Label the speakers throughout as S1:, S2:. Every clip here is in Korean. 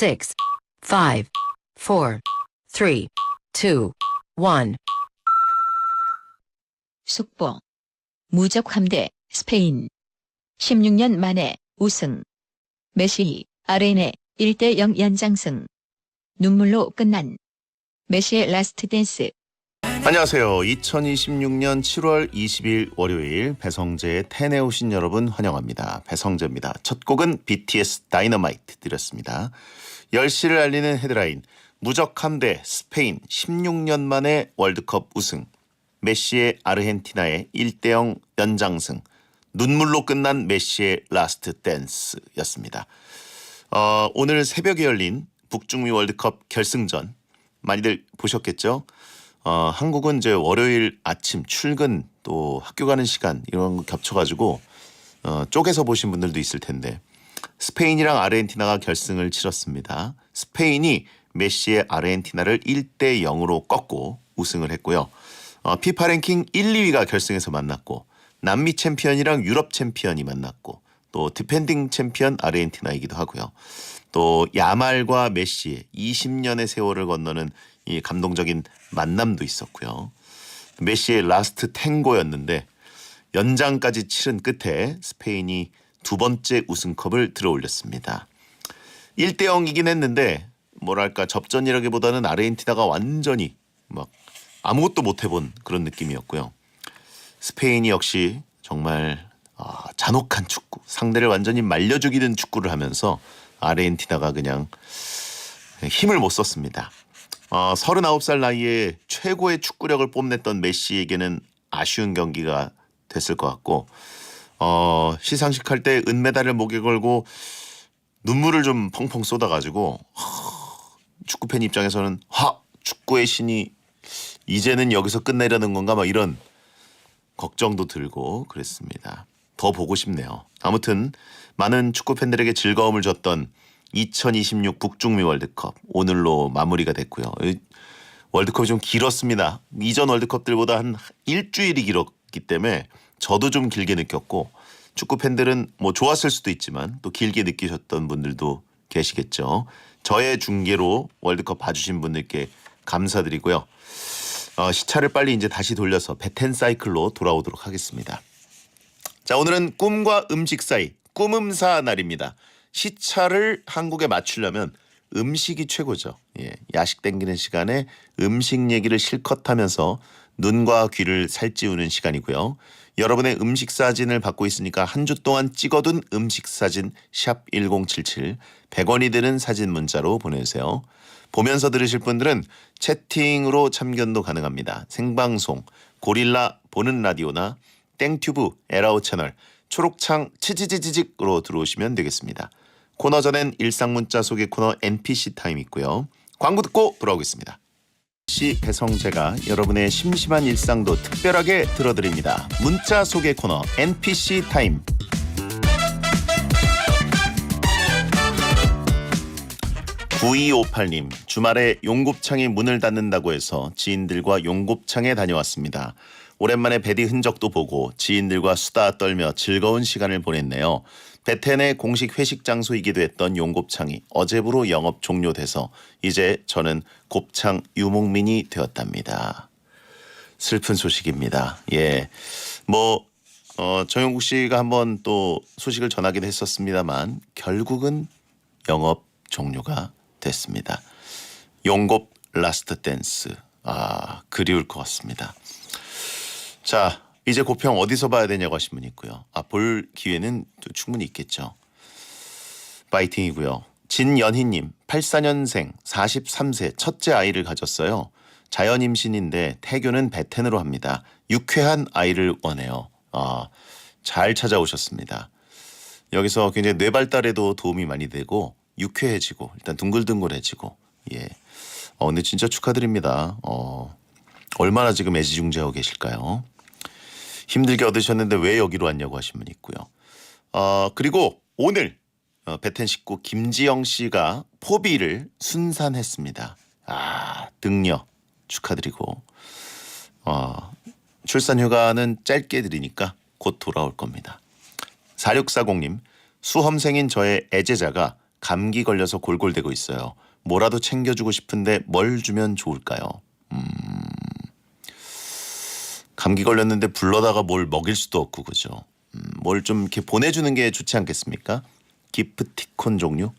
S1: 6, 5, 4, 3, 2, 1.
S2: 속보. 무적 함대 스페인. 16년 만에 우승. 메시, 아레네 1대0 연장승. 눈물로 끝난 메시의 라스트 댄스.
S3: 안녕하세요. 2026년 7월 20일 월요일 배성재의 텐에 오신 여러분 환영합니다. 배성재입니다. 첫 곡은 BTS 다이너마이트 드렸습니다. 10시를 알리는 헤드라인. 무적 함대 스페인 16년 만에 월드컵 우승. 메시의 아르헨티나의 1대0 연장승. 눈물로 끝난 메시의 라스트 댄스였습니다. 오늘 새벽에 열린 북중미 월드컵 결승전 많이들 보셨겠죠? 한국은 이제 월요일 아침 출근 또 학교 가는 시간 이런 거 겹쳐가지고 쪼개서 보신 분들도 있을 텐데 스페인이랑 아르헨티나가 결승을 치렀습니다. 스페인이 메시의 아르헨티나를 1대0으로 꺾고 우승을 했고요. 피파 랭킹 1, 2위가 결승에서 만났고 남미 챔피언이랑 유럽 챔피언이 만났고 또 디펜딩 챔피언 아르헨티나이기도 하고요. 또 야말과 메시의 20년의 세월을 건너는 이 감동적인 만남도 있었고요. 메시의 라스트 탱고였는데 연장까지 치른 끝에 스페인이 두 번째 우승컵을 들어올렸습니다. 1대0이긴 했는데 뭐랄까 접전이라기보다는 아르헨티나가 완전히 막 아무것도 못 해본 그런 느낌이었고요. 스페인이 역시 정말 잔혹한 축구, 상대를 완전히 말려 죽이는 축구를 하면서 아르헨티나가 그냥 힘을 못 썼습니다. 39살 나이에 최고의 축구력을 뽐냈던 메시에게는 아쉬운 경기가 됐을 것 같고 시상식 할 때 은메달을 목에 걸고 눈물을 좀 펑펑 쏟아가지고 축구팬 입장에서는 축구의 신이 이제는 여기서 끝내려는 건가 막 이런 걱정도 들고 그랬습니다. 더 보고 싶네요. 아무튼 많은 축구팬들에게 즐거움을 줬던 2026 북중미 월드컵 오늘로 마무리가 됐고요. 월드컵이 좀 길었습니다. 이전 월드컵들보다 한 일주일이 길었기 때문에 저도 좀 길게 느꼈고 축구팬들은 뭐 좋았을 수도 있지만 또 길게 느끼셨던 분들도 계시겠죠. 저의 중계로 월드컵 봐주신 분들께 감사드리고요. 시차를 빨리 이제 다시 돌려서 배텐 사이클로 돌아오도록 하겠습니다. 자, 오늘은 꿈과 음식 사이 꿈음사 날입니다. 시차를 한국에 맞추려면 음식이 최고죠. 야식 땡기는 시간에 음식 얘기를 실컷 하면서 눈과 귀를 살찌우는 시간이고요. 여러분의 음식 사진을 받고 있으니까 한 주 동안 찍어둔 음식 사진 샵 1077 100원이 드는 사진 문자로 보내주세요. 보면서 들으실 분들은 채팅으로 참견도 가능합니다. 생방송 고릴라 보는 라디오나 땡튜브 에라오 채널 초록창 치지지지직으로 들어오시면 되겠습니다. 코너 전엔 일상문자 소개 코너 NPC 타임 있고요. 광고 듣고 돌아오겠습니다. 시 배성재가 여러분의 심심한 일상도 특별하게 들어드립니다. 문자 소개 코너 NPC 타임. 9258님, 주말에 용곱창이 문을 닫는다고 해서 지인들과 용곱창에 다녀왔습니다. 오랜만에 베디 흔적도 보고 지인들과 수다 떨며 즐거운 시간을 보냈네요. 베텐의 공식 회식 장소이기도 했던 용곱창이 어제부로 영업 종료돼서 이제 저는 곱창 유목민이 되었답니다. 슬픈 소식입니다. 정용국 씨가 한번 또 소식을 전하긴 했었습니다만 결국은 영업 종료가 됐습니다. 용곱 라스트 댄스. 그리울 것 같습니다. 자, 이제 고평 어디서 봐야 되냐고 하신 분이 있고요. 볼 기회는 또 충분히 있겠죠. 파이팅이고요. 진연희님, 84년생 43세 첫째 아이를 가졌어요. 자연 임신인데 태교는 베텐으로 합니다. 유쾌한 아이를 원해요. 잘 찾아오셨습니다. 여기서 굉장히 뇌 발달에도 도움이 많이 되고 유쾌해지고 일단 둥글둥글해지고 근데 진짜 축하드립니다. 얼마나 지금 애지중지하고 계실까요? 힘들게 얻으셨는데 왜 여기로 왔냐고 하신 분이 있고요. 그리고 오늘 베텐 식구 김지영 씨가 포비를 순산했습니다. 등려 축하드리고 출산 휴가는 짧게 드리니까 곧 돌아올 겁니다. 4640님, 수험생인 저의 애제자가 감기 걸려서 골골대고 있어요. 뭐라도 챙겨주고 싶은데 뭘 주면 좋을까요? 감기 걸렸는데 불러다가 뭘 먹일 수도 없고 그죠. 뭘 좀 이렇게 보내주는 게 좋지 않겠습니까? 기프티콘 종류,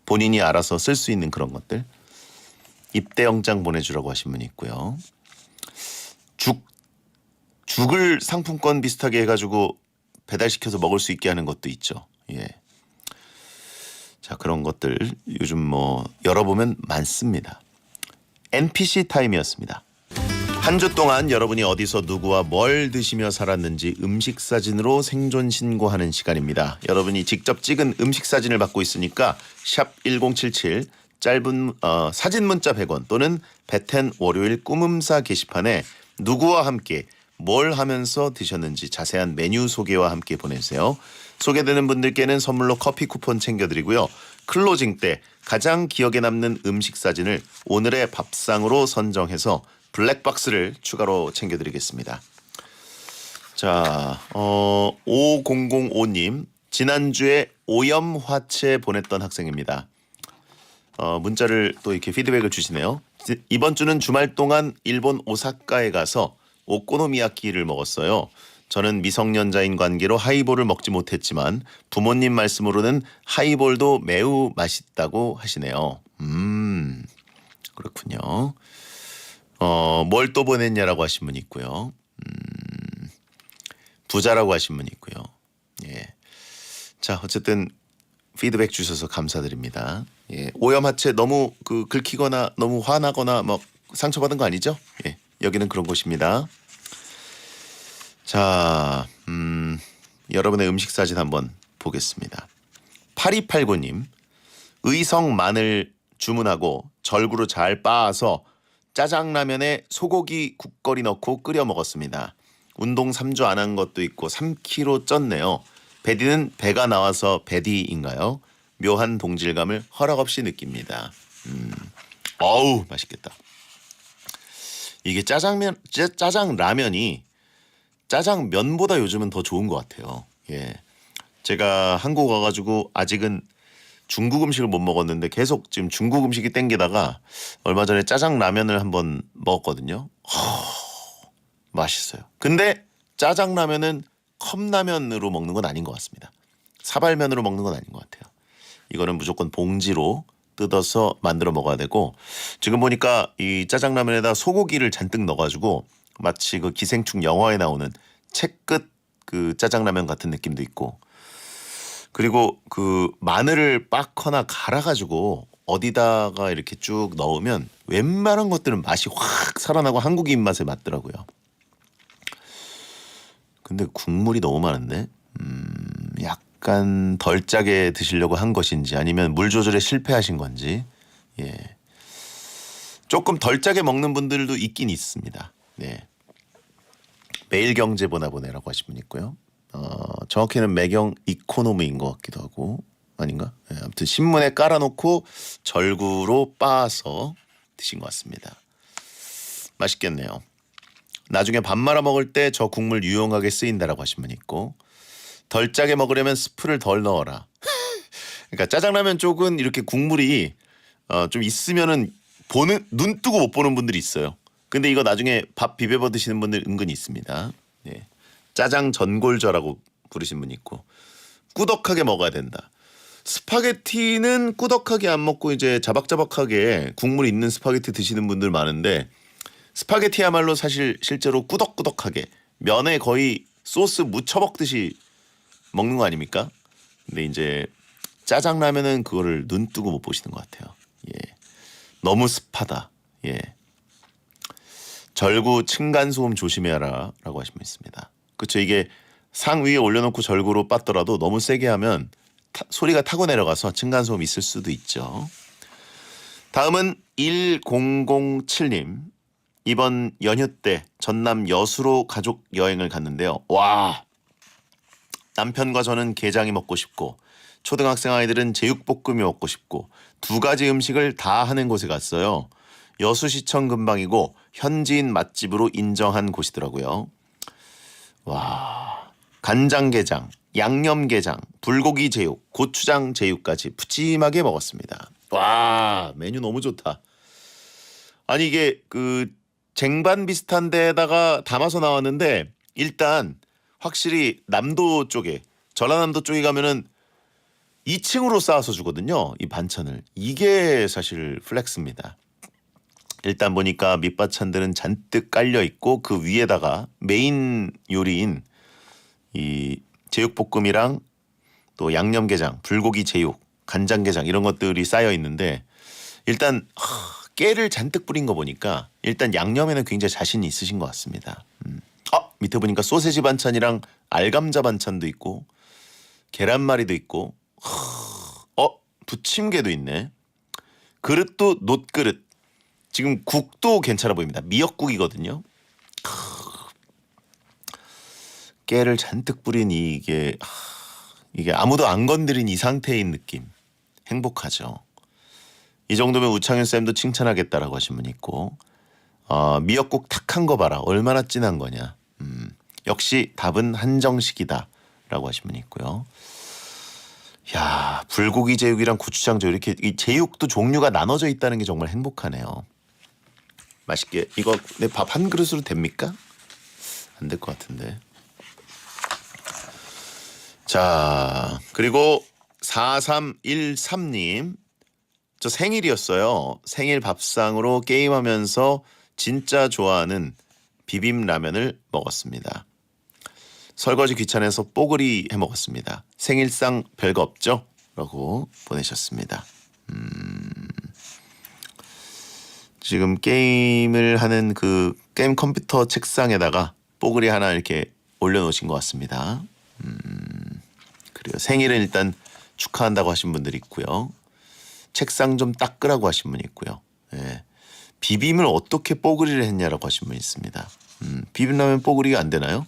S3: 본인이 알아서 쓸 수 있는 그런 것들. 입대영장 보내주라고 하신 분이 있고요. 죽을 상품권 비슷하게 해가지고 배달시켜서 먹을 수 있게 하는 것도 있죠. 예. 자, 그런 것들 요즘 뭐 열어보면 많습니다. NPC 타임이었습니다. 한 주 동안 여러분이 어디서 누구와 뭘 드시며 살았는지 음식 사진으로 생존 신고하는 시간입니다. 여러분이 직접 찍은 음식 사진을 받고 있으니까 샵 1077 짧은 사진 문자 100원 또는 베텐 월요일 꿈음사 게시판에 누구와 함께 뭘 하면서 드셨는지 자세한 메뉴 소개와 함께 보내주세요. 소개되는 분들께는 선물로 커피 쿠폰 챙겨드리고요. 클로징 때 가장 기억에 남는 음식 사진을 오늘의 밥상으로 선정해서 블랙박스를 추가로 챙겨드리겠습니다. 자, 5005님 지난주에 오염화채 보냈던 학생입니다. 문자를 또 이렇게 피드백을 주시네요. 이번 주는 주말 동안 일본 오사카에 가서 오코노미야키를 먹었어요. 저는 미성년자인 관계로 하이볼을 먹지 못했지만 부모님 말씀으로는 하이볼도 매우 맛있다고 하시네요. 그렇군요. 뭘 또 보냈냐라고 하신 분이 있고요. 부자라고 하신 분이 있고요. 예. 자, 어쨌든 피드백 주셔서 감사드립니다. 예. 오염하체 너무 긁히거나 너무 화나거나 막 상처받은 거 아니죠? 예. 여기는 그런 곳입니다. 자, 여러분의 음식 사진 한번 보겠습니다. 8289님, 의성 마늘 주문하고 절구로 잘 빻아서 짜장라면에 소고기 국거리 넣고 끓여 먹었습니다. 운동 3주 안 한 것도 있고 3kg 쪘네요. 베디는 배가 나와서 베디인가요? 묘한 동질감을 허락없이 느낍니다. 어우 맛있겠다. 이게 짜장라면이 짜장면보다 요즘은 더 좋은 것 같아요. 예, 제가 한국 와가지고 아직은 중국 음식을 못 먹었는데 계속 지금 중국 음식이 땡기다가 얼마 전에 짜장라면을 한번 먹었거든요. 맛있어요. 근데 짜장라면은 컵라면으로 먹는 건 아닌 것 같습니다. 사발면으로 먹는 건 아닌 것 같아요. 이거는 무조건 봉지로 뜯어서 만들어 먹어야 되고, 지금 보니까 이 짜장라면에다 소고기를 잔뜩 넣어가지고 마치 그 기생충 영화에 나오는 채끝 그 짜장라면 같은 느낌도 있고, 그리고 그 마늘을 빻거나 갈아가지고 어디다가 이렇게 쭉 넣으면 웬만한 것들은 맛이 확 살아나고 한국인 입맛에 맞더라고요. 근데 국물이 너무 많은데 약간 덜 짜게 드시려고 한 것인지 아니면 물 조절에 실패하신 건지, 예, 조금 덜 짜게 먹는 분들도 있긴 있습니다. 네. 매일경제 보나보네라고 하신 분 있고요. 정확히는 매경 이코노미인 것 같기도 하고, 아닌가? 네, 아무튼 신문에 깔아놓고 절구로 빻아서 드신 것 같습니다. 맛있겠네요. 나중에 밥 말아 먹을 때 저 국물 유용하게 쓰인다라고 하신 분 있고, 덜 짜게 먹으려면 스프를 덜 넣어라. 그러니까 짜장라면 쪽은 이렇게 국물이 좀 있으면은 눈 뜨고 못 보는 분들이 있어요. 근데 이거 나중에 밥 비벼 드시는 분들 은근히 있습니다. 네. 짜장 전골저라고 부르신 분이 있고, 꾸덕하게 먹어야 된다. 스파게티는 꾸덕하게 안 먹고 이제 자박자박하게 국물 있는 스파게티 드시는 분들 많은데, 스파게티야말로 사실 실제로 꾸덕꾸덕하게 면에 거의 소스 묻혀 먹듯이 먹는 거 아닙니까? 근데 이제 짜장라면은 그거를 눈 뜨고 못 보시는 것 같아요. 예, 너무 습하다. 예, 절구 층간소음 조심해라라고 하시면 있습니다. 그렇죠. 이게 상 위에 올려놓고 절구로 빻더라도 너무 세게 하면 소리가 타고 내려가서 층간소음 있을 수도 있죠. 다음은 1007님. 이번 연휴 때 전남 여수로 가족 여행을 갔는데요. 와, 남편과 저는 게장이 먹고 싶고 초등학생 아이들은 제육볶음이 먹고 싶고 두 가지 음식을 다 하는 곳에 갔어요. 여수시청 근방이고 현지인 맛집으로 인정한 곳이더라고요. 와, 간장게장, 양념게장, 불고기 제육, 고추장 제육까지 푸짐하게 먹었습니다. 와, 메뉴 너무 좋다. 아니 이게 그 쟁반 비슷한 데다가 담아서 나왔는데 일단 확실히 남도 쪽에 전라남도 쪽에 가면은 2층으로 쌓아서 주거든요. 이 반찬을. 이게 사실 플렉스입니다. 일단 보니까 밑반찬들은 잔뜩 깔려 있고 그 위에다가 메인 요리인 이 제육볶음이랑 또 양념게장, 불고기 제육, 간장게장 이런 것들이 쌓여 있는데 일단 깨를 잔뜩 뿌린 거 보니까 일단 양념에는 굉장히 자신이 있으신 것 같습니다. 밑에 보니까 소세지 반찬이랑 알감자 반찬도 있고 계란말이도 있고 부침개도 있네. 그릇도 놋그릇. 지금 국도 괜찮아 보입니다. 미역국이거든요. 깨를 잔뜩 뿌린 이게 아무도 안 건드린 이 상태인 느낌. 행복하죠. 이 정도면 우창윤 쌤도 칭찬하겠다라고 하신 분 있고 미역국 탁한 거 봐라. 얼마나 진한 거냐. 역시 답은 한정식이다라고 하신 분 있고요. 야, 불고기 제육이랑 고추장 제육 이렇게 이 제육도 종류가 나눠져 있다는 게 정말 행복하네요. 맛있게 이거 내 밥 한 그릇으로 됩니까? 안 될 것 같은데. 자, 그리고 4313님 저 생일이었어요. 생일 밥상으로 게임하면서 진짜 좋아하는 비빔라면을 먹었습니다. 설거지 귀찮아서 뽀글이 해 먹었습니다. 생일상 별거 없죠? 라고 보내셨습니다. 지금 게임을 하는 그 게임 컴퓨터 책상에다가 뽀글이 하나 이렇게 올려놓으신 것 같습니다. 그리고 생일은 일단 축하한다고 하신 분들이 있고요. 책상 좀 닦으라고 하신 분이 있고요. 예. 비빔을 어떻게 뽀글이를 했냐라고 하신 분이 있습니다. 비빔라면 뽀글이가 안 되나요?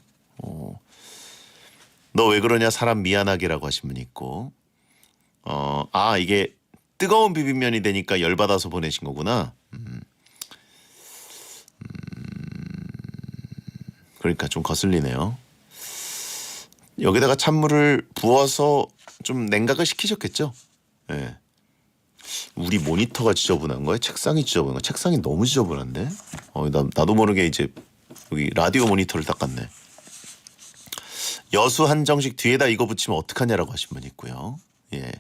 S3: 너 왜 그러냐 사람 미안하게라고 하신 분이 있고 이게 뜨거운 비빔면이 되니까 열받아서 보내신 거구나. 그러니까 좀 거슬리네요. 여기다가 찬물을 부어서 좀 냉각을 시키셨겠죠? 예. 우리 모니터가 지저분한 거야? 책상이 지저분한 거야? 책상이 너무 지저분한데? 나도 모르게 이제 여기 라디오 모니터를 닦았네. 여수 한정식 뒤에다 이거 붙이면 어떡하냐라고 하신 분 있고요. 예,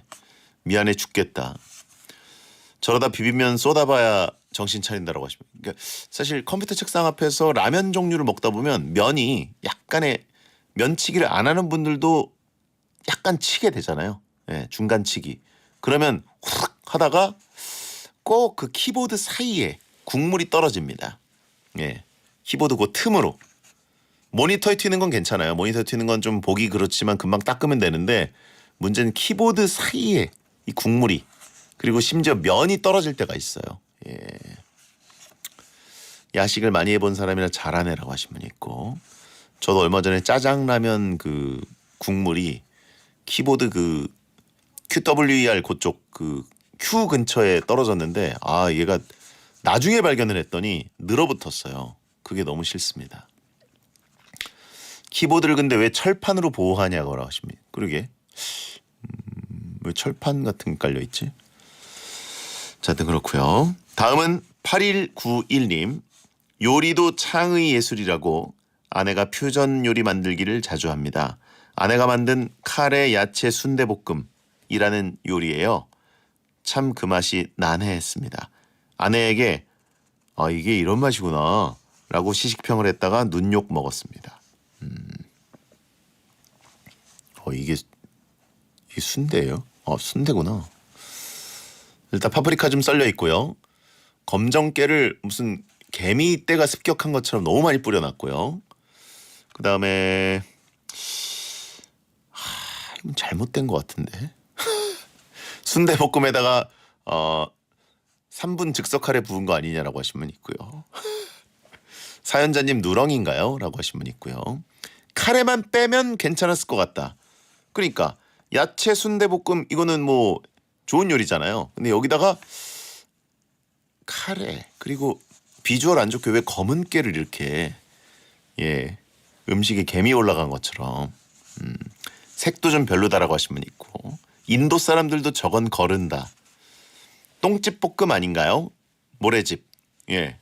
S3: 미안해 죽겠다. 저러다 비빔면 쏟아봐야 정신 차린다라고 하시면. 그러니까 사실 컴퓨터 책상 앞에서 라면 종류를 먹다 보면 면이 약간의 면치기를 안 하는 분들도 약간 치게 되잖아요. 예, 중간 치기. 그러면 훅 하다가 꼭 그 키보드 사이에 국물이 떨어집니다. 예, 키보드 그 틈으로. 모니터에 튀는 건 괜찮아요. 모니터에 튀는 건 좀 보기 그렇지만 금방 닦으면 되는데 문제는 키보드 사이에 이 국물이 그리고 심지어 면이 떨어질 때가 있어요. 예. 야식을 많이 해본 사람이라 잘하네라고 하신 분이 있고 저도 얼마 전에 짜장라면 그 국물이 키보드 그 QWER 그쪽 그 Q 근처에 떨어졌는데 얘가 나중에 발견을 했더니 늘어붙었어요. 그게 너무 싫습니다. 키보드를 근데 왜 철판으로 보호하냐고 하십니다. 그러게 왜 철판 같은 게 깔려있지? 자, 하여튼 그렇고요. 다음은 8191님. 요리도 창의 예술이라고 아내가 퓨전 요리 만들기를 자주 합니다. 아내가 만든 카레 야채 순대볶음이라는 요리예요. 참 그 맛이 난해했습니다. 아내에게 이게 이런 맛이구나 라고 시식평을 했다가 눈욕 먹었습니다. 이게 순대예요? 순대구나. 일단 파프리카 좀 썰려 있고요. 검정깨를 무슨 개미떼가 습격한 것처럼 너무 많이 뿌려놨고요. 그 다음에 이건 잘못된 것 같은데. 순대볶음에다가 3분 즉석 카레 부은 거 아니냐라고 하신 분 있고요. 사연자님 누렁인가요? 라고 하신 분 있고요. 카레만 빼면 괜찮았을 것 같다. 그러니까 야채 순대볶음 이거는 뭐 좋은 요리잖아요. 근데 여기다가 카레 그리고 비주얼 안 좋게 왜 검은 깨를 이렇게 음식에 개미 올라간 것처럼 색도 좀 별로다라고 하신 분 있고 인도 사람들도 저건 거른다. 똥집 볶음 아닌가요? 모래집. 예.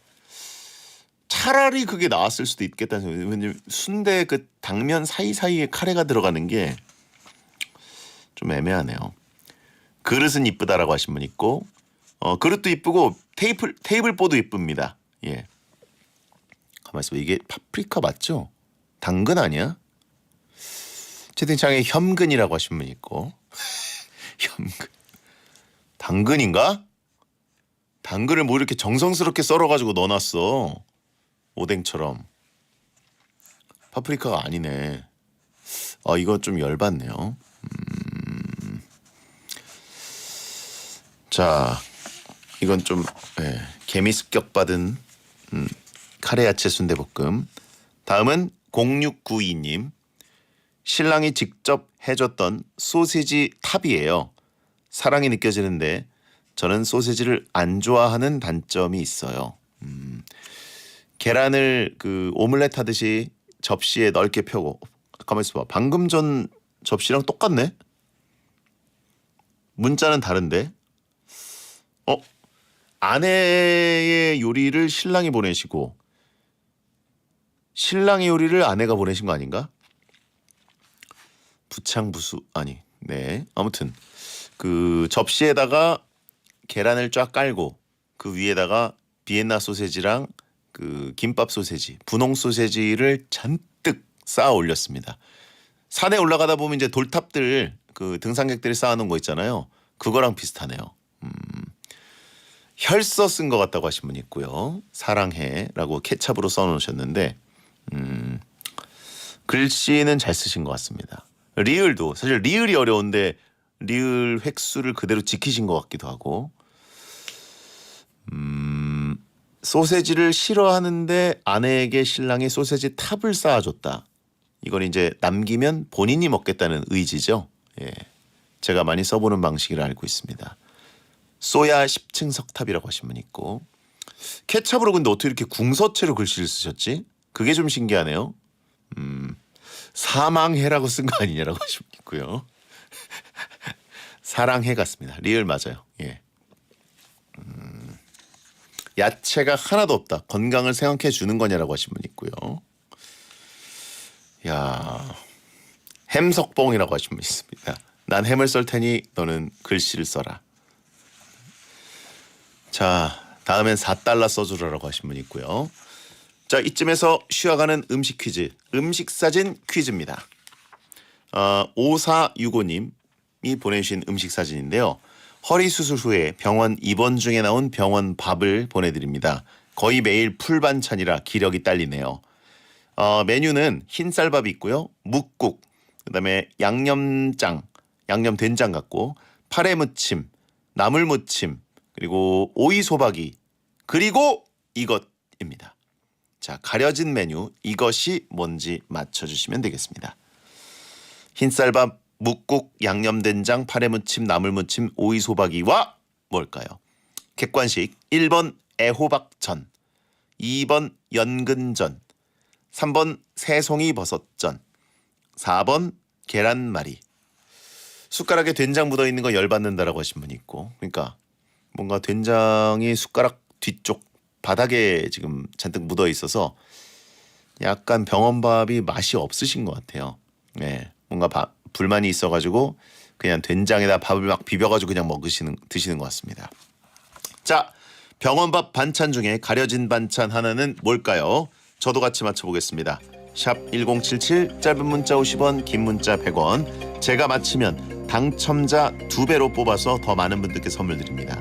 S3: 차라리 그게 나왔을 수도 있겠다는 생각이. 왜냐면 순대 그 당면 사이사이에 카레가 들어가는 게 좀 애매하네요. 그릇은 이쁘다라고 하신 분 있고 그릇도 이쁘고 테이블보도 이쁩니다. 예. 가만히 있어. 이게 파프리카 맞죠? 당근 아니야? 채팅창에 현근이라고 하신 분 있고 현근. 당근인가? 당근을 뭐 이렇게 정성스럽게 썰어가지고 넣어놨어. 오뎅처럼. 파프리카가 아니네. 이거 좀 열받네요. 자, 이건 좀 개미 습격받은 카레 야채 순대볶음. 다음은 0692님. 신랑이 직접 해줬던 소시지 탑이에요. 사랑이 느껴지는데 저는 소시지를 안 좋아하는 단점이 있어요. 계란을 그 오믈렛 하듯이 접시에 넓게 펴고 가만히 있어봐. 방금 전 접시랑 똑같네? 문자는 다른데? 아내의 요리를 신랑이 보내시고 신랑의 요리를 아내가 보내신 거 아닌가? 부창부수 아니 네 아무튼 그 접시에다가 계란을 쫙 깔고 그 위에다가 비엔나 소세지랑 그 김밥 소세지 분홍 소세지를 잔뜩 쌓아 올렸습니다. 산에 올라가다 보면 이제 돌탑들 그 등산객들이 쌓아놓은 거 있잖아요. 그거랑 비슷하네요. 혈서 쓴 것 같다고 하신 분 있고요. 사랑해라고 케찹으로 써놓으셨는데 글씨는 잘 쓰신 것 같습니다. 리을도 사실 리을이 어려운데 리을 획수를 그대로 지키신 것 같기도 하고 소세지를 싫어하는데 아내에게 신랑이 소세지 탑을 쌓아줬다. 이건 이제 남기면 본인이 먹겠다는 의지죠. 예, 제가 많이 써보는 방식이라 알고 있습니다. 소야 10층 석탑이라고 하신 분 있고 케찹으로 근데 어떻게 이렇게 궁서체로 글씨를 쓰셨지? 그게 좀 신기하네요. 사망해라고 쓴 거 아니냐라고 하신 분 있고요. 사랑해 같습니다. 리을 맞아요. 예. 야채가 하나도 없다. 건강을 생각해 주는 거냐라고 하신 분 있고요. 야, 햄석봉이라고 하신 분 있습니다. 난 햄을 썰 테니 너는 글씨를 써라. 자, 다음엔 4달러 써주라라고 하신 분 있고요. 자, 이쯤에서 쉬어가는 음식 퀴즈, 음식 사진 퀴즈입니다. 5465님이 보내주신 음식 사진인데요. 허리 수술 후에 병원 입원 중에 나온 병원 밥을 보내드립니다. 거의 매일 풀 반찬이라 기력이 딸리네요. 메뉴는 흰쌀밥이 있고요. 묵국, 그다음에 양념장, 양념 된장 같고 파래무침, 나물무침, 그리고 오이소박이, 그리고 이것입니다. 자, 가려진 메뉴 이것이 뭔지 맞춰주시면 되겠습니다. 흰쌀밥, 묵국, 양념된장, 파래무침, 나물무침, 오이소박이와 뭘까요? 객관식 1번 애호박전, 2번 연근전, 3번 새송이 버섯전, 4번 계란말이. 숟가락에 된장 묻어있는 거 열받는다라고 하신 분이 있고, 그러니까 뭔가 된장이 숟가락 뒤쪽 바닥에 지금 잔뜩 묻어 있어서 약간 병원밥이 맛이 없으신 것 같아요. 네, 뭔가 불만이 있어가지고 그냥 된장에다 밥을 막 비벼가지고 그냥 드시는 것 같습니다. 자, 병원밥 반찬 중에 가려진 반찬 하나는 뭘까요? 저도 같이 맞춰보겠습니다. 샵 1077, 짧은 문자 50원, 긴 문자 100원. 제가 맞히면 당첨자 2배로 뽑아서 더 많은 분들께 선물 드립니다.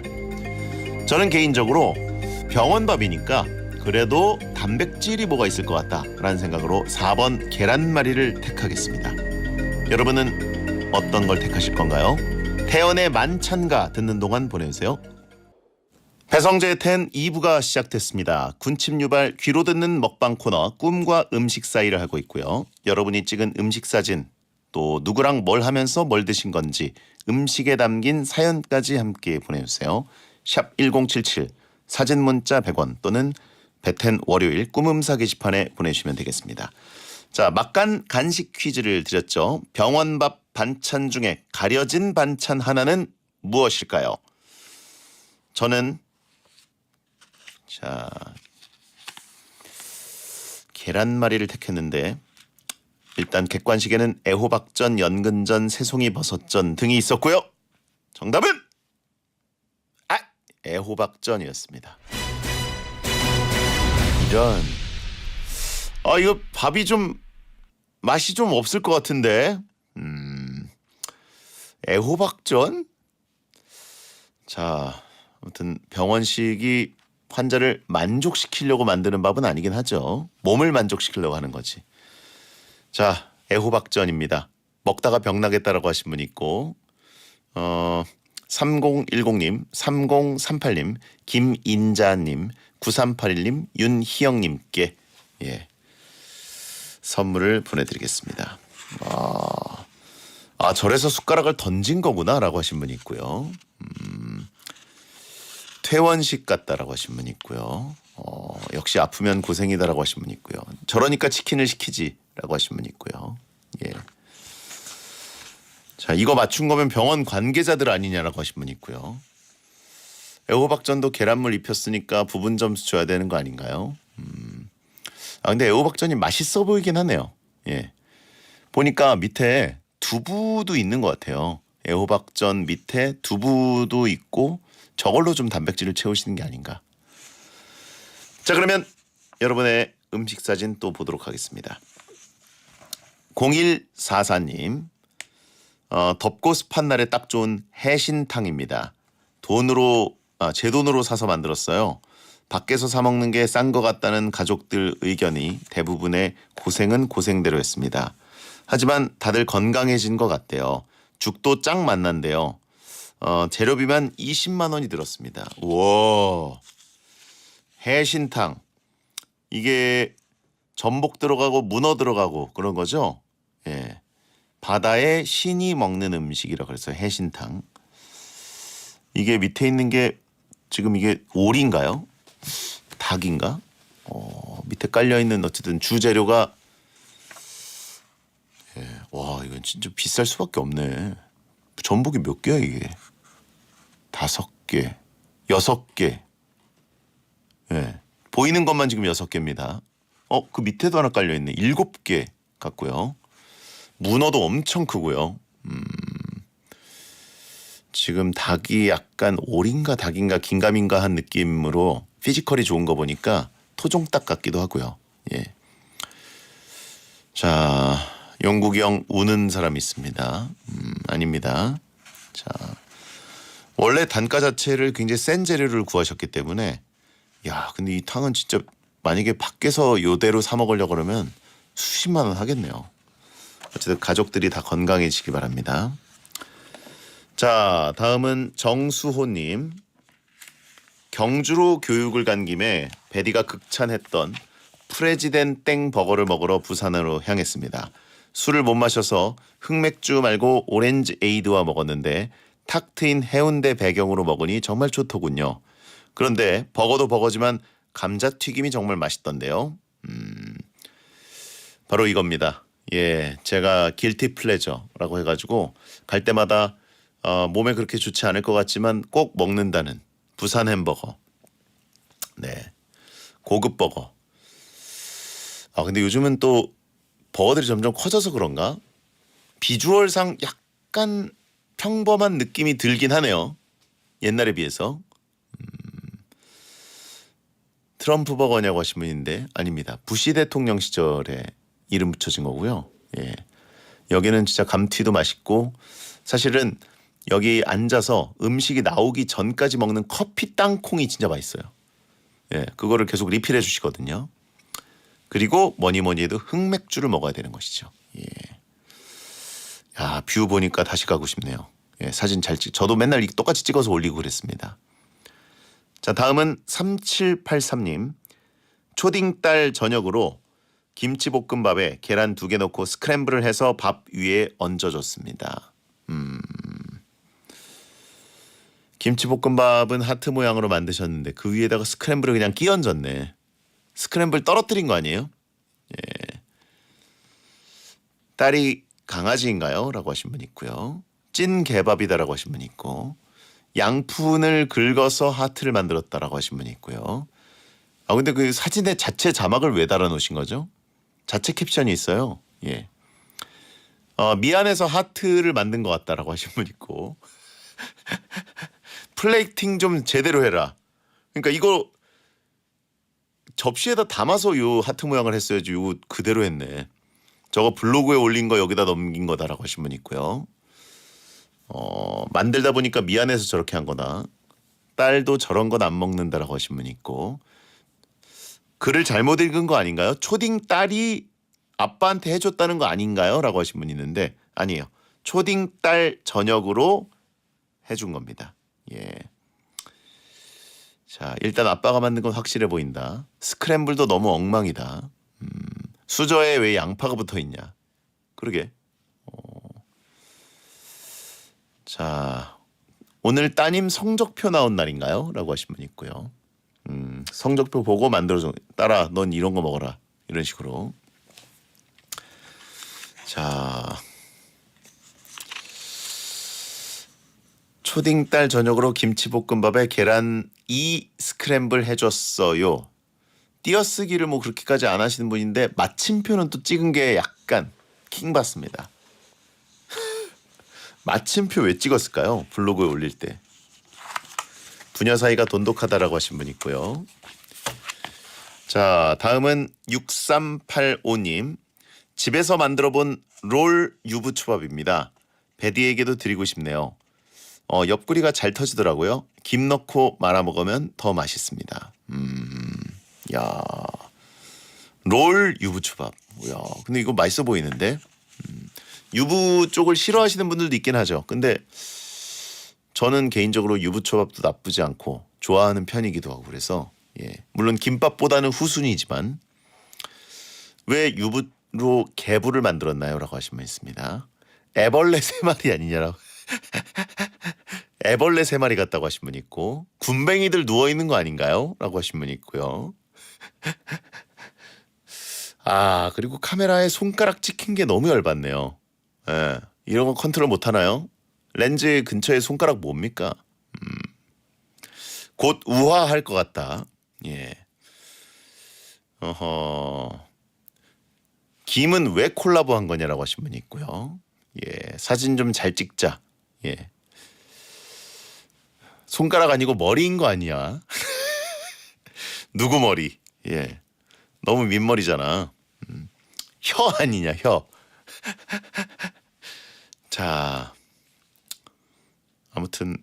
S3: 저는 개인적으로 병원밥이니까 그래도 단백질이 뭐가 있을 것 같다라는 생각으로 4번 계란말이를 택하겠습니다. 여러분은 어떤 걸 택하실 건가요? 태연의 만찬가 듣는 동안 보내주세요. 배성재의 10 2부가 시작됐습니다. 군침 유발 귀로 듣는 먹방 코너 꿈과 음식 사이를 하고 있고요. 여러분이 찍은 음식 사진, 또 누구랑 뭘 하면서 뭘 드신 건지 음식에 담긴 사연까지 함께 보내주세요. 샵 1077, 사진 문자 100원 또는 베텐 월요일 꿈음사 게시판에 보내주시면 되겠습니다. 자, 막간 간식 퀴즈를 드렸죠. 병원밥 반찬 중에 가려진 반찬 하나는 무엇일까요? 저는 자, 계란말이를 택했는데 일단 객관식에는 애호박전, 연근전, 새송이 버섯전 등이 있었고요. 정답은 애호박전이었습니다. 이런 이거 밥이 좀 맛이 좀 없을 것 같은데 애호박전? 자, 아무튼 병원식이 환자를 만족시키려고 만드는 밥은 아니긴 하죠. 몸을 만족시키려고 하는 거지. 자, 애호박전입니다. 먹다가 병나겠다라고 하신 분 있고 3010님, 3038님, 김인자님, 9381님, 윤희영님께 선물을 보내드리겠습니다. 절에서 숟가락을 던진 거구나라고 하신 분 있고요. 퇴원식 같다라고 하신 분 있고요. 역시 아프면 고생이다라고 하신 분 있고요. 저러니까 치킨을 시키지라고 하신 분 있고요. 예. 자, 이거 맞춘 거면 병원 관계자들 아니냐라고 하신 분 있고요. 애호박전도 계란물 입혔으니까 부분 점수 줘야 되는 거 아닌가요? 근데 애호박전이 맛있어 보이긴 하네요. 예. 보니까 밑에 두부도 있는 것 같아요. 애호박전 밑에 두부도 있고 저걸로 좀 단백질을 채우시는 게 아닌가. 자, 그러면 여러분의 음식 사진 또 보도록 하겠습니다. 0144님, 덥고 습한 날에 딱 좋은 해신탕입니다. 제 돈으로 사서 만들었어요. 밖에서 사 먹는 게 싼 것 같다는 가족들 의견이 대부분의 고생은 고생대로였습니다. 하지만 다들 건강해진 것 같대요. 죽도 짱 맛난데요. 재료비만 20만 원이 들었습니다. 우와. 해신탕. 이게 전복 들어가고 문어 들어가고 그런 거죠? 예. 바다의 신이 먹는 음식이라 그래서 해신탕. 이게 밑에 있는 게 지금 이게 오리인가요? 닭인가? 밑에 깔려 있는 어쨌든 주재료가 와, 이건 진짜 비쌀 수밖에 없네. 전복이 몇 개야 이게? 5개, 6개. 예. 보이는 것만 지금 6개입니다. 그 밑에도 하나 깔려 있네. 7개 같고요. 문어도 엄청 크고요. 지금 닭이 약간 오리인가 닭인가 긴가민가 한 느낌으로 피지컬이 좋은 거 보니까 토종닭 같기도 하고요. 예. 자, 영국이 형 우는 사람 있습니다. 아닙니다. 자, 원래 단가 자체를 굉장히 센 재료를 구하셨기 때문에 근데 이 탕은 진짜 만약에 밖에서 요대로 사 먹으려고 그러면 수십만 원 하겠네요. 어쨌든 가족들이 다 건강해지기 바랍니다. 자, 다음은 정수호님. 경주로 교육을 간 김에 베디가 극찬했던 프레지덴 땡 버거를 먹으러 부산으로 향했습니다. 술을 못 마셔서 흑맥주 말고 오렌지 에이드와 먹었는데 탁 트인 해운대 배경으로 먹으니 정말 좋더군요. 그런데 버거도 버거지만 감자튀김이 정말 맛있던데요. 바로 이겁니다. 예, 제가 길티 플레저라고 해가지고 갈 때마다 몸에 그렇게 좋지 않을 것 같지만 꼭 먹는다는 부산 햄버거. 네, 고급 버거. 근데 요즘은 또 버거들이 점점 커져서 그런가? 비주얼상 약간 평범한 느낌이 들긴 하네요. 옛날에 비해서. 트럼프 버거냐고 하신 분인데 아닙니다. 부시 대통령 시절에 이름 붙여진 거고요. 예. 여기는 진짜 감튀도 맛있고 사실은 여기 앉아서 음식이 나오기 전까지 먹는 커피 땅콩이 진짜 맛있어요. 예, 그거를 계속 리필해 주시거든요. 그리고 뭐니 해도 흑맥주를 먹어야 되는 것이죠. 예. 야, 뷰 보니까 다시 가고 싶네요. 예, 사진 저도 맨날 똑같이 찍어서 올리고 그랬습니다. 자, 다음은 3783님. 초딩딸 저녁으로 김치볶음밥에 계란 2개 넣고 스크램블을 해서 밥 위에 얹어줬습니다. 김치볶음밥은 하트 모양으로 만드셨는데 그 위에다가 스크램블을 그냥 끼얹었네. 스크램블 떨어뜨린 거 아니에요? 예. 딸이 강아지인가요? 라고 하신 분 있고요. 찐 개밥이다라고 하신 분 있고, 양푼을 긁어서 하트를 만들었다라고 하신 분 있고요. 근데 그 사진에 자체 자막을 왜 달아 놓으신 거죠? 자체 캡션이 있어요. 예. 미안해서 하트를 만든 것 같다라고 하신 분 있고, 플레이팅 좀 제대로 해라. 그러니까 이거 접시에다 담아서 요 하트 모양을 했어야지 요 그대로 했네. 저거 블로그에 올린 거 여기다 넘긴 거다라고 하신 분 있고요. 만들다 보니까 미안해서 저렇게 한 거다. 딸도 저런 건 안 먹는다라고 하신 분 있고, 글을 잘못 읽은 거 아닌가요? 초딩 딸이 아빠한테 해줬다는 거 아닌가요? 라고 하신 분 있는데 아니에요. 초딩 딸 저녁으로 해준 겁니다. 예. 자, 일단 아빠가 만든 건 확실해 보인다. 스크램블도 너무 엉망이다. 수저에 왜 양파가 붙어 있냐? 그러게. 자, 오늘 따님 성적표 나온 날인가요? 라고 하신 분 있고요. 성적표 보고 만들어줘. 딸아, 넌 이런 거 먹어라. 이런 식으로. 자, 초딩 딸 저녁으로 김치볶음밥에 계란 2스크램블 해줬어요. 띄어쓰기를 뭐 그렇게까지 안 하시는 분인데 마침표는 또 찍은 게 약간 킹 받습니다. 마침표 왜 찍었을까요? 블로그에 올릴 때. 부녀 사이가 돈독하다라고 하신 분 있고요. 자, 다음은 6385님. 집에서 만들어 본 롤 유부초밥입니다. 베디에게도 드리고 싶네요. 옆구리가 잘 터지더라고요. 김 넣고 말아 먹으면 더 맛있습니다. 야, 롤 유부초밥. 야, 근데 이거 맛있어 보이는데. 유부 쪽을 싫어하시는 분들도 있긴 하죠. 근데 저는 개인적으로 유부초밥도 나쁘지 않고 좋아하는 편이기도 하고 그래서 예, 물론 김밥보다는 후순위지만 왜 유부로 개부를 만들었나요? 라고 하신 분 있습니다. 애벌레 3마리 아니냐라고. 애벌레 3마리 같다고 하신 분 있고, 군뱅이들 누워있는 거 아닌가요? 라고 하신 분 있고요. 그리고 카메라에 손가락 찍힌 게 너무 열받네요. 예, 이런 거 컨트롤 못 하나요? 렌즈 근처에 손가락 뭡니까? 곧 우화할 것 같다. 예. 김은 왜 콜라보 한 거냐라고 하신 분이 있고요. 예, 사진 좀 잘 찍자. 예. 손가락 아니고 머리인 거 아니야? 누구 머리? 예. 너무 민머리잖아. 혀 아니냐, 혀. 자, 아무튼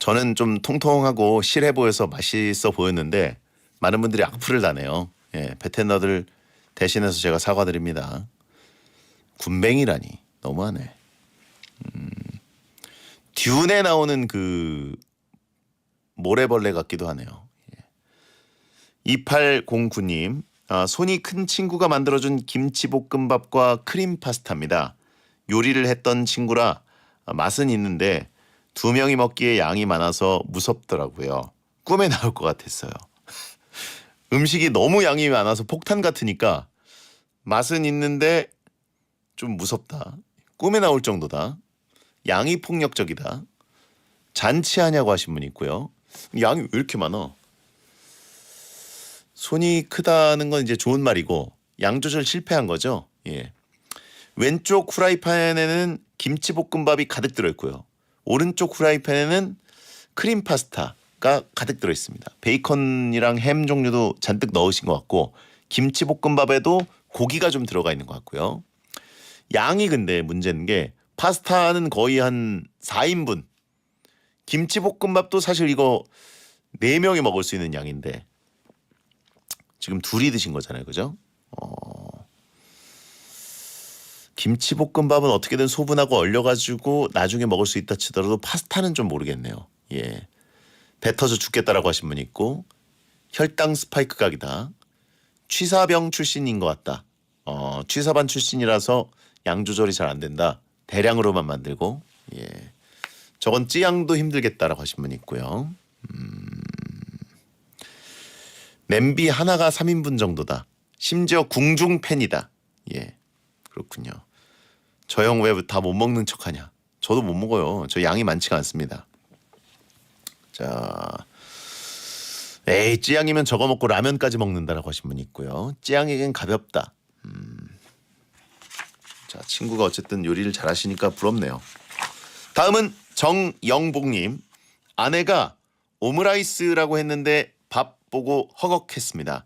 S3: 저는 좀 통통하고 실해 보여서 맛있어 보였는데 많은 분들이 악플을 다네요. 예, 베텐너들 대신해서 제가 사과드립니다. 군뱅이라니 너무하네. 듀운에 나오는 그 모래벌레 같기도 하네요. 예. 2809님, 손이 큰 친구가 만들어준 김치볶음밥과 크림 파스타입니다. 요리를 했던 친구라 맛은 있는데 2명이 먹기에 양이 많아서 무섭더라고요. 꿈에 나올 것 같았어요. 음식이 너무 양이 많아서 폭탄 같으니까 맛은 있는데 좀 무섭다. 꿈에 나올 정도다. 양이 폭력적이다. 잔치하냐고 하신 분 있고요. 양이 왜 이렇게 많아? 손이 크다는 건 이제 좋은 말이고 양 조절 실패한 거죠. 예. 왼쪽 후라이팬에는 김치볶음밥이 가득 들어있고요. 오른쪽 후라이팬에는 크림 파스타가 가득 들어있습니다. 베이컨이랑 햄 종류도 잔뜩 넣으신 것 같고 김치볶음밥에도 고기가 좀 들어가 있는 것 같고요. 양이 근데 문제인 게 파스타는 거의 한 4인분. 김치볶음밥도 사실 이거 4명이 먹을 수 있는 양인데 지금 둘이 드신 거잖아요. 그죠? 김치볶음밥은 어떻게든 소분하고 얼려가지고 나중에 먹을 수 있다 치더라도 파스타는 좀 모르겠네요. 예, 배 터져 죽겠다라고 하신 분이 있고 혈당 스파이크 각이다. 취사병 출신인 것 같다. 취사반 출신이라서 양 조절이 잘 안 된다. 대량으로만 만들고 예, 저건 찌양도 힘들겠다라고 하신 분이 있고요. 냄비 하나가 3인분 정도다. 심지어 궁중 팬이다. 예. 그렇군요. 저 형 왜 다 못 먹는 척하냐? 저도 못 먹어요. 저 양이 많지가 않습니다. 자, 에이 찌양이면 저거 먹고 라면까지 먹는다라고 하신 분이 있고요. 찌양이는 가볍다. 자, 친구가 어쨌든 요리를 잘하시니까 부럽네요. 다음은 정영복님. 아내가 오므라이스라고 했는데 밥 보고 허걱했습니다.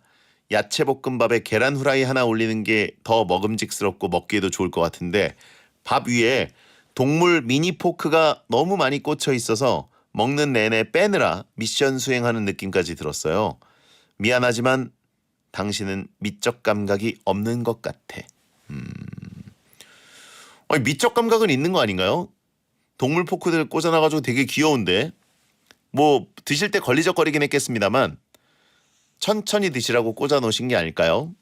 S3: 야채볶음밥에 계란 후라이 하나 올리는 게 더 먹음직스럽고 먹기에도 좋을 것 같은데 밥 위에 동물 미니 포크가 너무 많이 꽂혀 있어서 먹는 내내 빼느라 미션 수행하는 느낌까지 들었어요. 미안하지만 당신은 미적 감각이 없는 것 같아. 아니, 미적 감각은 있는 거 아닌가요? 동물 포크들 꽂아놔가지고 되게 귀여운데 뭐 드실 때 걸리적거리긴 했겠습니다만 천천히 드시라고 꽂아놓으신 게 아닐까요?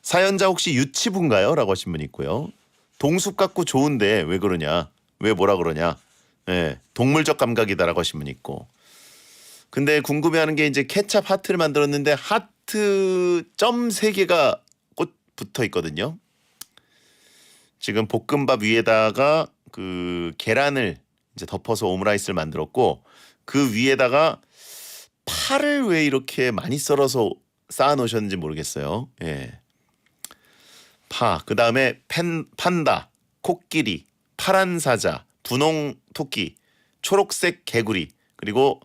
S3: 사연자 혹시 유치부인가요? 라고 하신 분 있고요. 동숲 같고 좋은데 왜 그러냐? 왜 뭐라 그러냐? 예, 동물적 감각이다라고 하신 분 있고. 근데 궁금해하는 게 이제 케찹 하트를 만들었는데 하트 점 3개가 꽂 붙어 있거든요. 지금 볶음밥 위에다가 그 계란을 이제 덮어서 오므라이스를 만들었고 그 위에다가 파를 왜 이렇게 많이 썰어서 쌓아 놓으셨는지 모르겠어요. 예. 파, 그 다음에 판다, 코끼리, 파란 사자, 분홍 토끼, 초록색 개구리, 그리고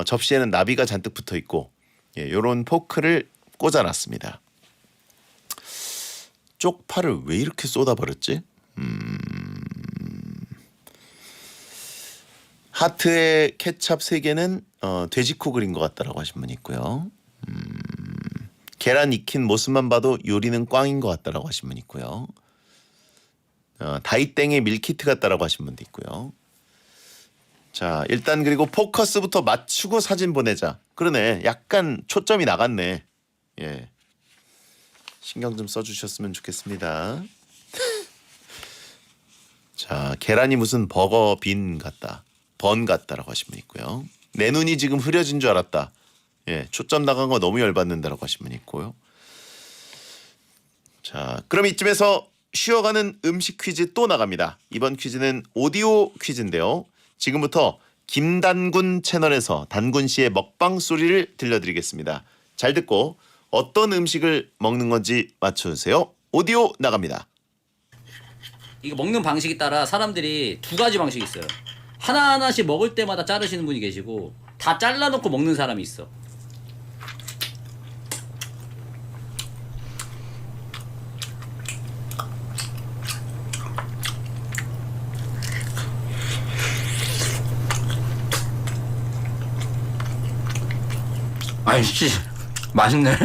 S3: 접시에는 나비가 잔뜩 붙어 있고, 예, 요런 포크를 꽂아놨습니다. 쪽파를 왜 이렇게 쏟아버렸지? 하트에 케찹 3개는 돼지코 그린 것 같다라고 하신 분이 있고요. 계란 익힌 모습만 봐도 요리는 꽝인 것 같다라고 하신 분이 있고요. 다이땡의 밀키트 같다라고 하신 분도 있고요. 자, 일단 그리고 포커스부터 맞추고 사진 보내자. 그러네. 약간 초점이 나갔네. 예. 신경 좀 써주셨으면 좋겠습니다. 자, 계란이 무슨 버거 빈 같다. 번 같다라고 하신 분 있고요. 내 눈이 지금 흐려진 줄 알았다. 예, 초점 나간 거 너무 열받는다라고 하신 분 있고요. 자, 그럼 이쯤에서 쉬어가는 음식 퀴즈 또 나갑니다. 이번 퀴즈는 오디오 퀴즈인데요. 지금부터 김단군 채널에서 단군 씨의 먹방 소리를 들려드리겠습니다. 잘 듣고 어떤 음식을 먹는 건지 맞춰주세요. 오디오 나갑니다.
S4: 이거 먹는 방식에 따라 사람들이 2가지 방식이 있어요. 하나하나씩 먹을 때마다 자르시는 분이 계시고 다 잘라놓고 먹는 사람이 있어. 아이씨, 맛있네.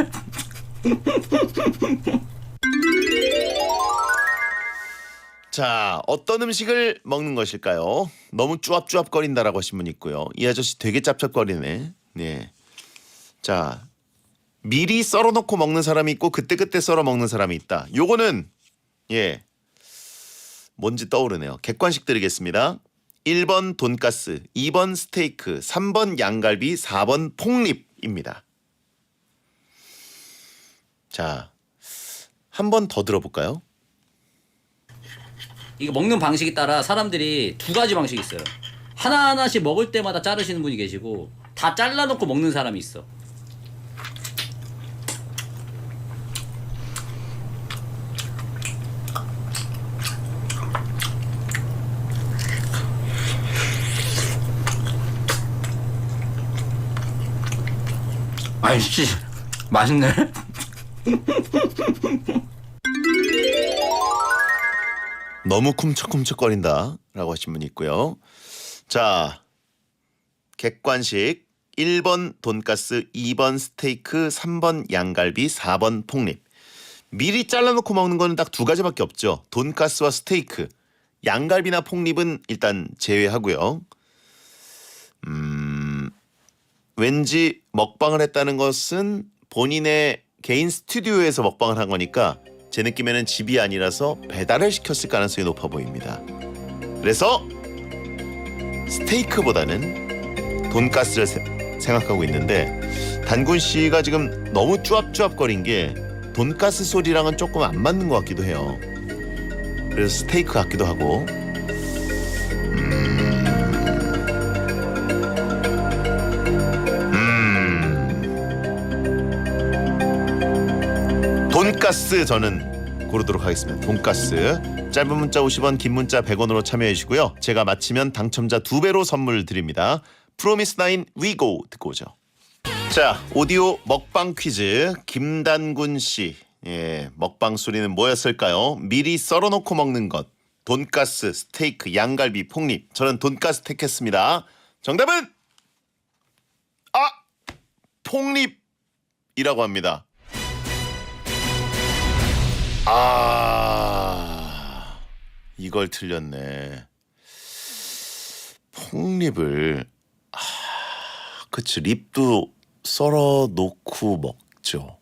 S3: 자, 어떤 음식을 먹는 것일까요? 너무 쭈압쭈압거린다라고 하신 분 있고요. 이 아저씨 되게 짭짭거리네. 네. 자, 미리 썰어놓고 먹는 사람이 있고 그때그때 썰어 먹는 사람이 있다. 요거는 예, 뭔지 떠오르네요. 객관식 드리겠습니다. 1번 돈가스, 2번 스테이크, 3번 양갈비, 4번 폭립입니다. 자, 한 번 더 들어볼까요?
S4: 이거 먹는 방식에 따라 사람들이 2가지 방식이 있어요. 하나하나씩 먹을 때마다 자르시는 분이 계시고 다 잘라놓고 먹는 사람이 있어. 아이씨, 맛있네.
S3: 너무 쿰척쿰척거린다라고 하신 분이 있고요. 자, 객관식 1번 돈가스, 2번 스테이크, 3번 양갈비, 4번 폭립. 미리 잘라놓고 먹는 거는 딱 2가지밖에 없죠. 돈가스와 스테이크. 양갈비나 폭립은 일단 제외하고요. 왠지 먹방을 했다는 것은 본인의 개인 스튜디오에서 먹방을 한 거니까 제 느낌에는 집이 아니라서 배달을 시켰을 가능성이 높아 보입니다. 그래서 스테이크보다는 돈가스를 생각하고 있는데 단군 씨가 지금 너무 쭈압쭈압거린 게 돈가스 소리랑은 조금 안 맞는 것 같기도 해요. 그래서 스테이크 같기도 하고. 돈가스 저는 고르도록 하겠습니다. 돈가스. 짧은 문자 50원, 긴 문자 100원으로 참여해 주시고요. 제가 맞히면 당첨자 2배로 선물 드립니다. 프로미스나인 위고 듣고 오죠. 자, 오디오 먹방 퀴즈. 김단군 씨. 예, 먹방 소리는 뭐였을까요? 미리 썰어놓고 먹는 것. 돈가스, 스테이크, 양갈비, 폭립. 저는 돈가스 택했습니다. 정답은 폭립이라고 합니다. 이걸 틀렸네. 폭립을 그치, 립도 썰어 놓고 먹죠.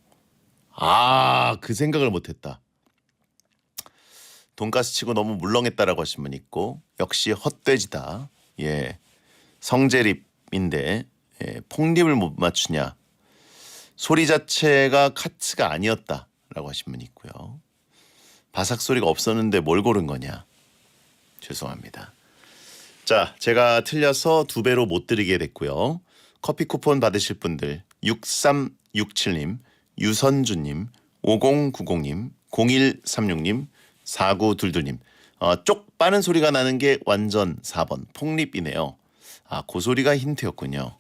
S3: 그 생각을 못했다. 돈가스 치고 너무 물렁했다라고 하신 분 있고, 역시 헛돼지다. 예, 성재립인데 폭립을 못 맞추냐. 소리 자체가 카츠가 아니었다라고 하신 분 있고요. 바삭 소리가 없었는데 뭘 고른 거냐. 죄송합니다. 자, 제가 틀려서 2배로 못 드리게 됐고요. 커피 쿠폰 받으실 분들 6367님, 유선주님, 5090님, 0136님, 4922님. 쪽 빠는 소리가 나는 게 완전 4번 폭립이네요. 그 소리가 힌트였군요.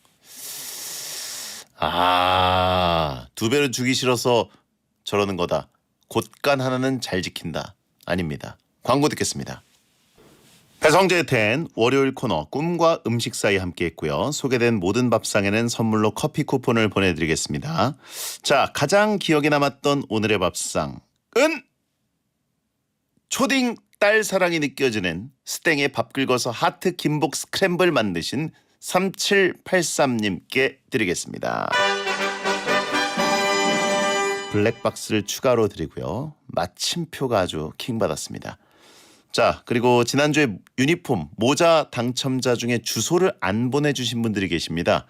S3: 2배로 주기 싫어서 저러는 거다. 곳간 하나는 잘 지킨다. 아닙니다. 광고 듣겠습니다. 배성재의 텐 월요일 코너 꿈과 음식 사이 함께 했고요. 소개된 모든 밥상에는 선물로 커피 쿠폰을 보내드리겠습니다. 자, 가장 기억에 남았던 오늘의 밥상은 초딩 딸 사랑이 느껴지는 스땡에 밥 긁어서 하트 김복 스크램블 만드신 3783님께 드리겠습니다. 블랙박스를 추가로 드리고요. 마침표가 아주 킹받았습니다. 자, 그리고 지난주에 유니폼, 모자 당첨자 중에 주소를 안 보내주신 분들이 계십니다.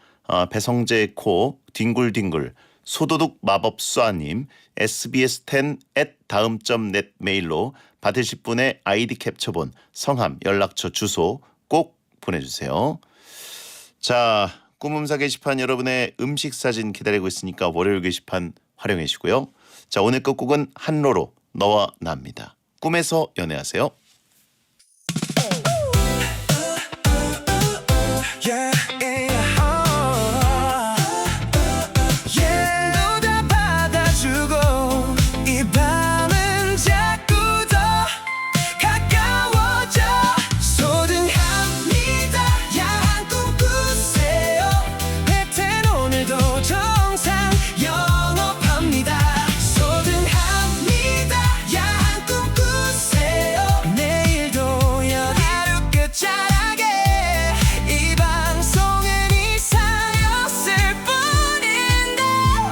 S3: 배성재의 코, 뒹굴뒹굴, 소도둑 마법쏴님, sbs10@다음.net 메일로 받으실 분의 아이디 캡처본, 성함, 연락처, 주소 꼭 보내주세요. 자, 꿈음사 게시판 여러분의 음식 사진 기다리고 있으니까 월요일 게시판 활용해 주시고요. 자, 오늘 끝곡은 한로로 너와 나입니다. 꿈에서 연애하세요.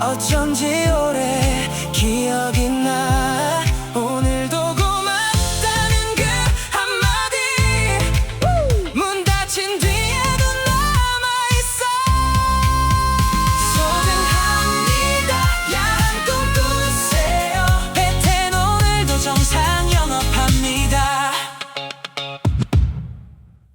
S5: 어쩐지 오래 기억이 나